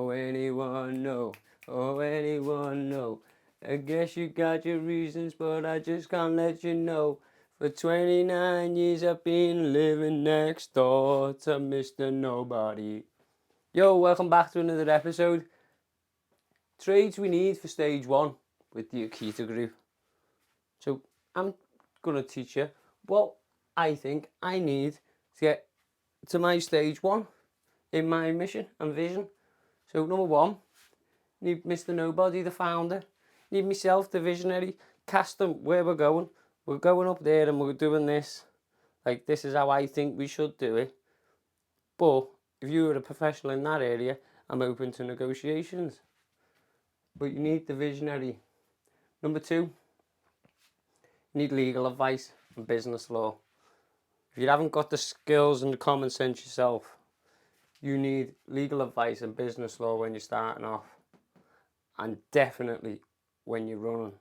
Oh, anyone know? Oh, anyone know? I guess you got your reasons, but I just can't let you know. For 29 years I've been living next door to Mr. Nobody. Yo, welcome back to another episode. Trades we need for stage 1 with the Akita group. So I'm going to teach you what I think I need to get to my stage 1 in my mission and vision. So number 1, need Mr. Nobody, the founder. Need myself, the visionary. Cast them where we're going. We're going up there and we're doing this. Like, this is how I think we should do it. But if you were a professional in that area, I'm open to negotiations. But you need the visionary. Number 2, you need legal advice and business law. If you haven't got the skills and the common sense yourself, you need legal advice and business law when you're starting off. And definitely when you're running.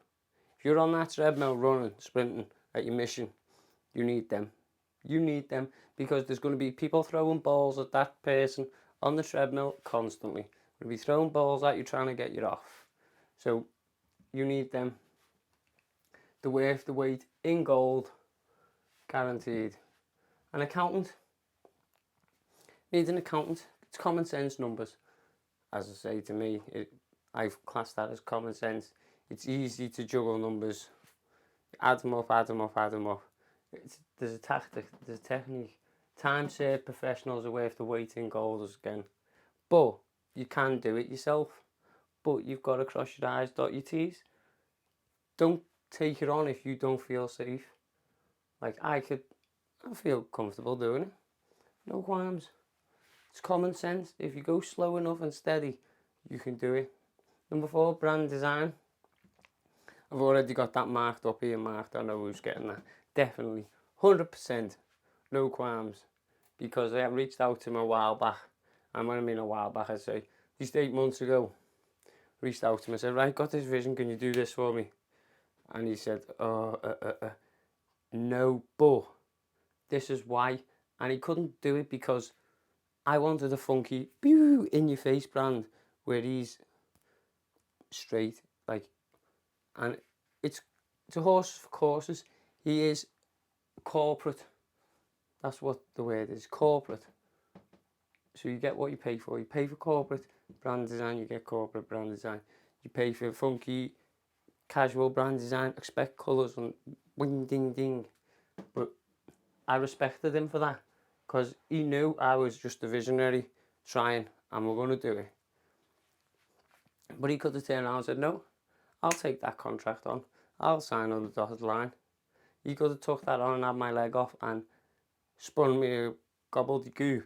If you're on that treadmill running, sprinting at your mission, you need them. You need them because there's going to be people throwing balls at that person on the treadmill constantly. They'll be throwing balls at you trying to get you off. So you need them. They're worth the weight in gold, guaranteed. An accountant. Needs an accountant. It's common sense numbers. As I say, to me, I've classed that as common sense. It's easy to juggle numbers. Add them up, add them up, add them up. There's a tactic, there's a technique. Time served professionals are worth the weight in gold again. But you can do it yourself. But you've got to cross your I's, dot your T's. Don't take it on if you don't feel safe. Like I feel comfortable doing it. No qualms. It's common sense. If you go slow enough and steady, you can do it. Number 4, brand design. I've already got that marked up here, marked. I know who's getting that. Definitely. 100%. No qualms. Because I reached out to him a while back. And when I mean a while back, I'd say, at least 8 months ago, reached out to him and said, right, got this vision, can you do this for me? And he said, no, but this is why. And he couldn't do it because I wanted a funky, in-your-face brand where he's straight, like, and it's a horse for courses. He is corporate. That's what the word is, corporate. So you get what you pay for. You pay for corporate brand design, you get corporate brand design. You pay for funky, casual brand design, expect colours and wing ding ding. But I respected him for that because he knew I was just a visionary trying and we're going to do it. But he could have turned around and said, no, I'll take that contract on. I'll sign on the dotted line. He could have took that on and had my leg off and spun me a gobbledygook.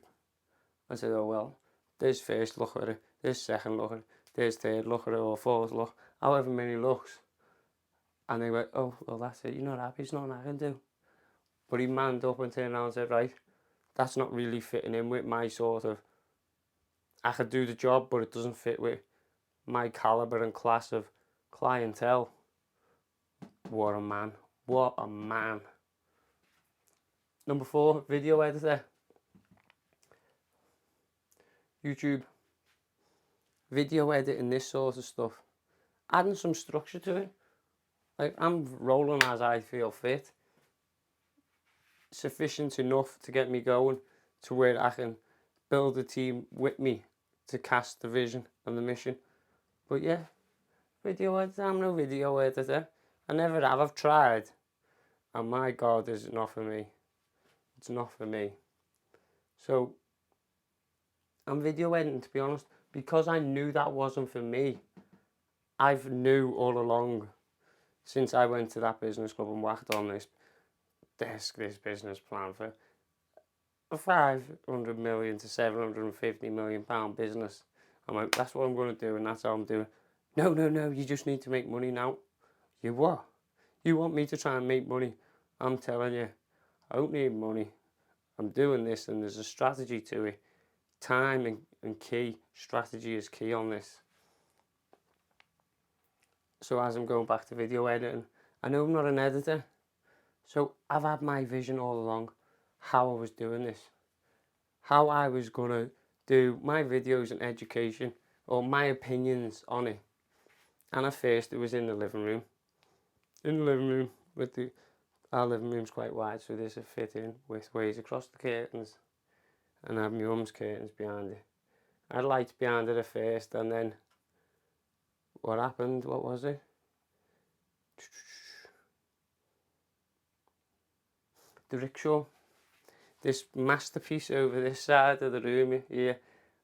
I said, oh well, there's first look at it, there's second look at it, there's third look at it, or fourth look, however many looks. And they went, oh, well that's it, you're not happy, it's nothing I can do. But he manned up and turned around and said, right, that's not really fitting in with my sort of, I could do the job, but it doesn't fit with my calibre and class of clientele. What a man. What a man. Number 4, video editor. YouTube. Video editing, this sort of stuff. Adding some structure to it. Like, I'm rolling as I feel fit. Sufficient enough to get me going to where I can build a team with me to cast the vision and the mission. But yeah, video editor, I'm no video editor. I never have, I've tried. And my God, is it not for me. It's not for me. So, I'm video editing, to be honest, because I knew that wasn't for me. I've knew all along, since I went to that business club and whacked on this business plan for a 500 million to 750 million pound business. I'm like, that's what I'm going to do, and that's how I'm doing. No, you just need to make money now. You what? You want me to try and make money? I'm telling you, I don't need money. I'm doing this, and there's a strategy to it. Time and key. Strategy is key on this. So as I'm going back to video editing, I know I'm not an editor. So I've had my vision all along, how I was doing this. How I was going to do my videos and education or my opinions on it. And at first it was in the living room. In the living room, our living room's quite wide, so there's a fit in with ways across the curtains, and I have my mum's curtains behind it. I had lights behind it at first, and then what happened? What was it? The rickshaw. This masterpiece over this side of the room here,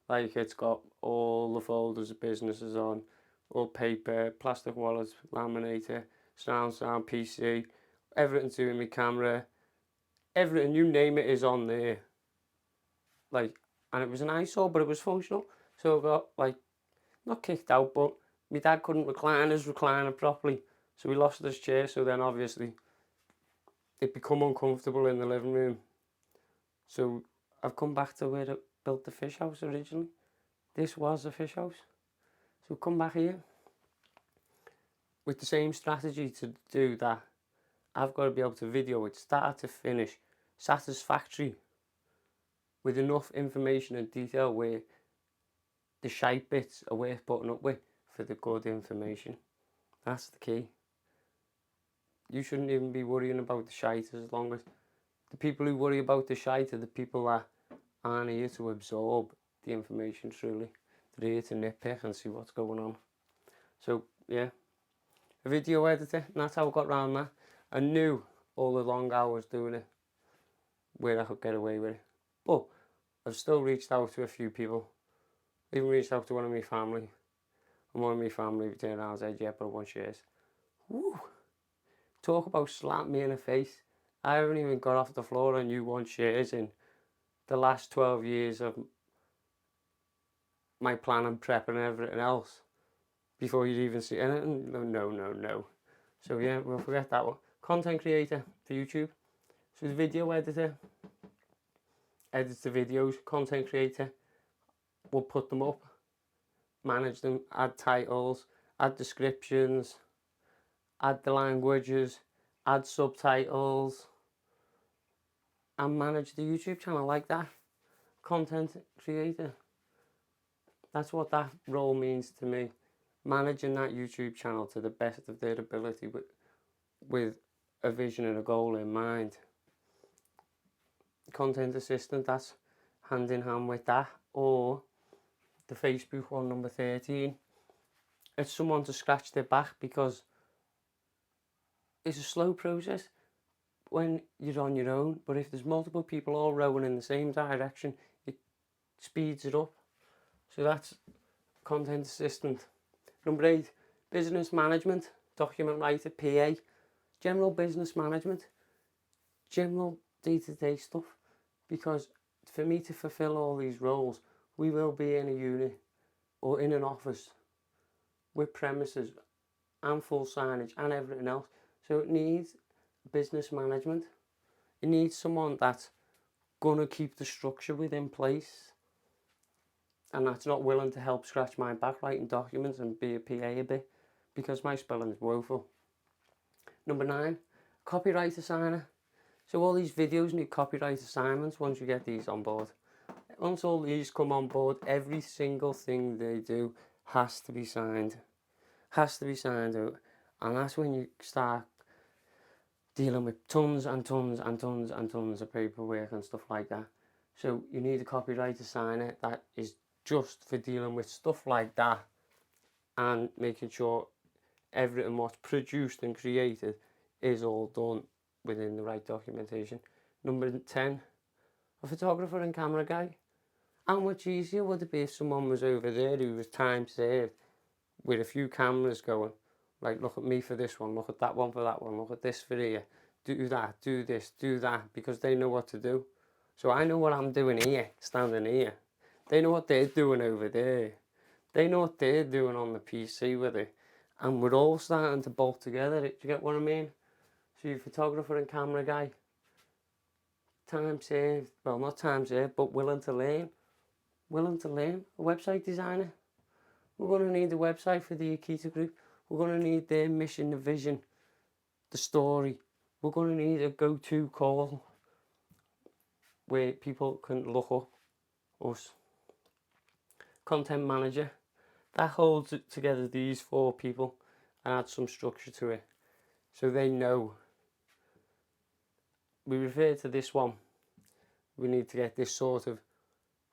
like it's got all the folders of businesses on, all paper, plastic wallets, laminator, sound PC, everything to my camera, everything you name it is on there. Like, and it was an eyesore, but it was functional. So I got like not kicked out, but my dad couldn't recline his recliner properly, so we lost his chair. So then obviously it become uncomfortable in the living room. So I've come back to where I built the fish house originally. This was a fish house. So come back here with the same strategy to do that. I've got to be able to video it start to finish, satisfactory, with enough information and detail where the shite bits are worth putting up with for the good information. That's the key. You shouldn't even be worrying about the shite, as long as the people who worry about the shite are the people that aren't here to absorb the information truly. They're here to nitpick and see what's going on. So yeah, a video editor, and that's how I got around that. I knew all the long hours doing it where I could get away with it, but I've still reached out to a few people. Even reached out to one of my family, and one of my family turned around and said, yeah, but I want shares. Woo! Talk about slap me in the face. I haven't even got off the floor and you want shares in the last 12 years of my plan and prep and everything else before you'd even see anything. No. So yeah, we'll forget that one. Content creator for YouTube. So the video editor edits the videos. Content creator will put them up, manage them, add titles, add descriptions, add the languages, add subtitles, and manage the YouTube channel like that. Content creator. That's what that role means to me. Managing that YouTube channel to the best of their ability with a vision and a goal in mind. Content assistant, that's hand in hand with that. Or the Facebook one, number 13. It's someone to scratch their back, because it's a slow process when you're on your own, but if there's multiple people all rowing in the same direction, it speeds it up. So that's content assistant. Number 8, business management, document writer, PA, general business management, general day-to-day stuff. Because for me to fulfill all these roles, we will be in a unit or in an office with premises and full signage and everything else. So it needs business management. It needs someone that's gonna keep the structure within place, and that's not willing to help scratch my back writing documents and be a PA a bit, because my spelling is woeful. Number 9, copyright assigner. So all these videos need copyright assignments once you get these on board. Once all these come on board, every single thing they do has to be signed. Has to be signed out. And that's when you start dealing with tons and tons and tons and tons of paperwork and stuff like that. So you need a copyright assigner that is just for dealing with stuff like that and making sure everything what's produced and created is all done within the right documentation. Number 10, a photographer and camera guy. How much easier would it be if someone was over there who was time served with a few cameras going, like, look at me for this one, look at that one for that one, look at this for here, do that, do this, do that, because they know what to do. So I know what I'm doing here, standing here. They know what they're doing over there. They know what they're doing on the PC with it. And we're all starting to bolt together. Do you get what I mean? So you're photographer and camera guy. Time saved. Well, not time saved, but willing to learn. Willing to learn. A website designer. We're going to need a website for the Akita Group. We're going to need their mission, the vision, the story. We're going to need a go-to call where people can look up us. Content manager. that holds it together these 4 people and adds some structure to it. So they know, we refer to this one, we need to get this sort of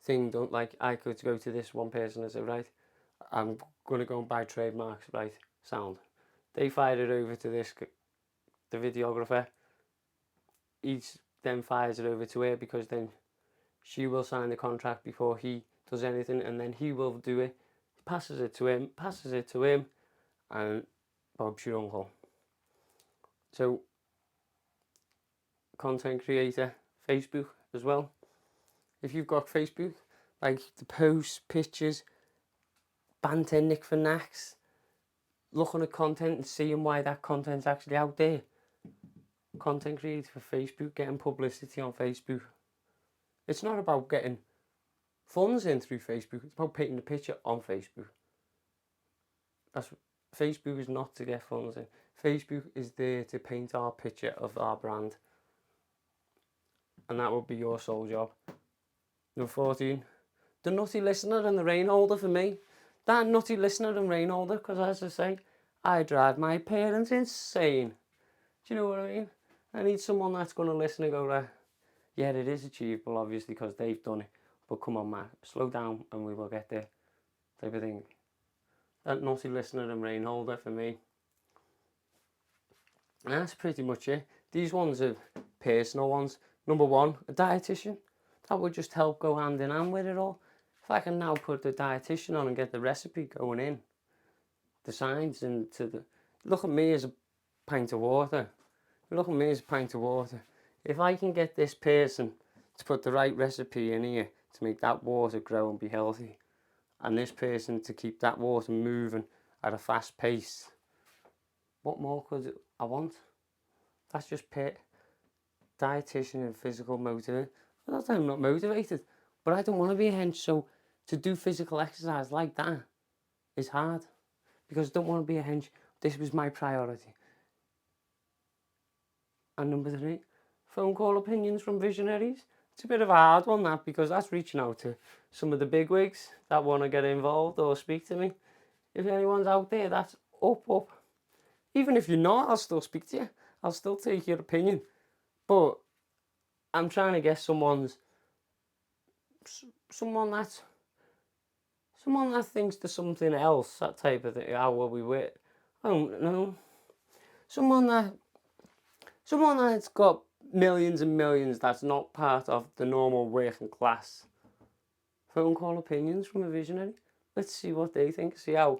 thing done. Like, I could go to this one person and say, right, I'm going to go and buy trademarks, right, sound. They fire it over to the videographer. Each then fires it over to her, because then she will sign the contract before he does anything, and then he will do it. Passes it to him, and Bob's your uncle. So, content creator, Facebook as well. If you've got Facebook, like the posts, pictures, banter, Nick for Knacks, looking at content and seeing why that content's actually out there. Content creator for Facebook, getting publicity on Facebook. It's not about getting funds in through Facebook, it's about painting the picture on Facebook. Facebook is not to get funds in. Facebook is there to paint our picture of our brand. And that would be your sole job. Number 14, the nutty listener and the rain holder for me. That nutty listener and rain holder, because as I say, I drive my parents insane. Do you know what I mean? I need someone that's going to listen and go, yeah, it is achievable, obviously, because they've done it. But come on, man, slow down and we will get there, type of thing. That nutty listener and rain holder for me. And that's pretty much it. These ones are personal ones. Number 1, a dietitian. That would just help go hand in hand with it all. If I can now put the dietitian on and get the recipe going in, the signs into the... Look at me as a pint of water. Look at me as a pint of water. If I can get this person to put the right recipe in here to make that water grow and be healthy, and this person to keep that water moving at a fast pace, what more could I want? That's just dietitian and physical motivator. Not that I'm not motivated, but I don't want to be a hench, so to do physical exercise like that is hard, because I don't want to be a hench. This was my priority. And number 3, phone call opinions from visionaries. It's a bit of a hard one, that, because that's reaching out to some of the bigwigs that want to get involved or speak to me. If anyone's out there, that's up. Even if you're not, I'll still speak to you. I'll still take your opinion. But I'm trying to get someone that thinks there's something else, that type of thing. How will we wait? I don't know. Someone that's got millions and millions, that's not part of the normal working class. Phone call opinions from a visionary. Let's see what they think. See how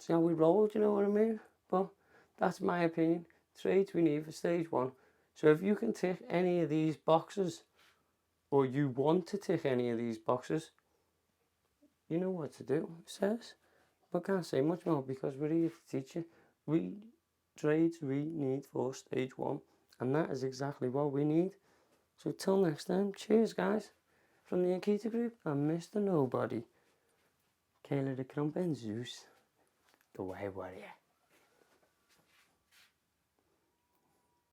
we roll, do you know what I mean? But that's my opinion. Trades we need for stage 1. So if you can tick any of these boxes, or you want to tick any of these boxes, you know what to do, it says. But can't say much more, because we're here to teach you. Trades we need for stage 1, and that is exactly what we need. So till next time, cheers guys, from the Akita Group and Mr. Nobody, Kayla the Crump and Zeus, the White Warrior.